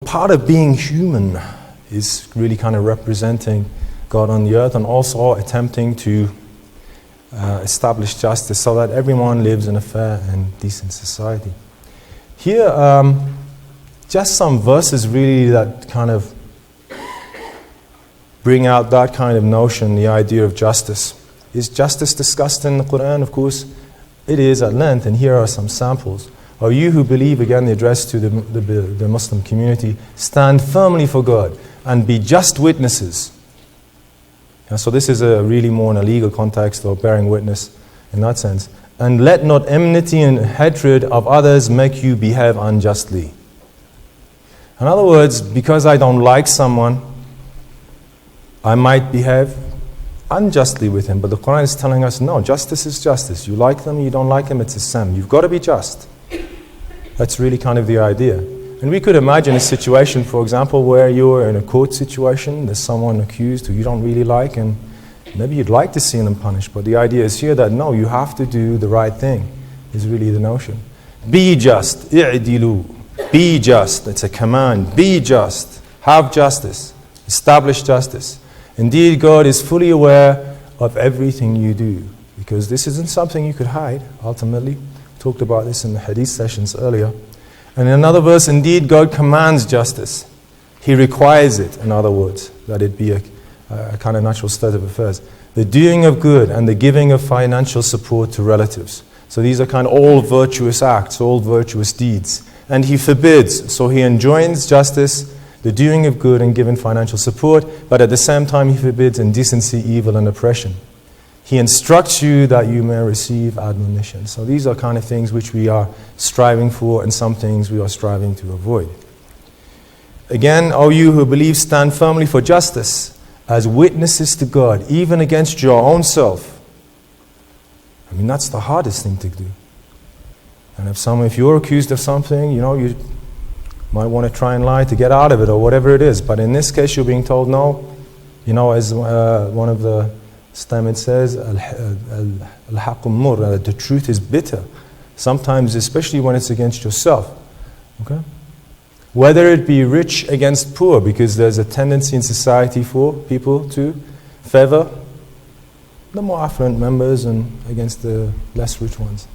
part of being human is really kind of representing God on the earth, and also attempting to establish justice so that everyone lives in a fair and decent society. Here, just some verses really that kind of bring out that kind of notion, the idea of justice. Is justice discussed in the Quran? Of course, it is at length, and here are some samples. O you who believe, again the address to the Muslim community, stand firmly for God and be just witnesses. And so this is really more in a legal context, or bearing witness in that sense. And let not enmity and hatred of others make you behave unjustly. In other words, because I don't like someone, I might behave unjustly with him. But the Quran is telling us, no, justice is justice. You like them, you don't like them, it's the same. You've got to be just. That's really kind of the idea. And we could imagine a situation, for example, where you're in a court situation, there's someone accused who you don't really like, and maybe you'd like to see them punished. But the idea is here that no, you have to do the right thing, is really the notion. Be just. I'dilu. Be just. It's a command. Be just. Have justice. Establish justice. Indeed, God is fully aware of everything you do, because this isn't something you could hide, ultimately. Talked about this in the hadith sessions earlier. And in another verse, indeed, God commands justice. He requires it, in other words, that it be a kind of natural state of affairs. The doing of good and the giving of financial support to relatives. So these are kind of all virtuous acts, all virtuous deeds. And He forbids, so He enjoins justice, the doing of good and giving financial support, but at the same time He forbids indecency, evil and oppression. He instructs you that you may receive admonition. So these are kind of things which we are striving for, and some things we are striving to avoid. Again, O you who believe, stand firmly for justice as witnesses to God, even against your own self. I mean, that's the hardest thing to do. And if you're accused of something, you might want to try and lie to get out of it, or whatever it is. But in this case, you're being told no. As one of the statement says, the truth is bitter. Sometimes, especially when it's against yourself. Okay? Whether it be rich against poor, because there's a tendency in society for people to favor the more affluent members and against the less rich ones.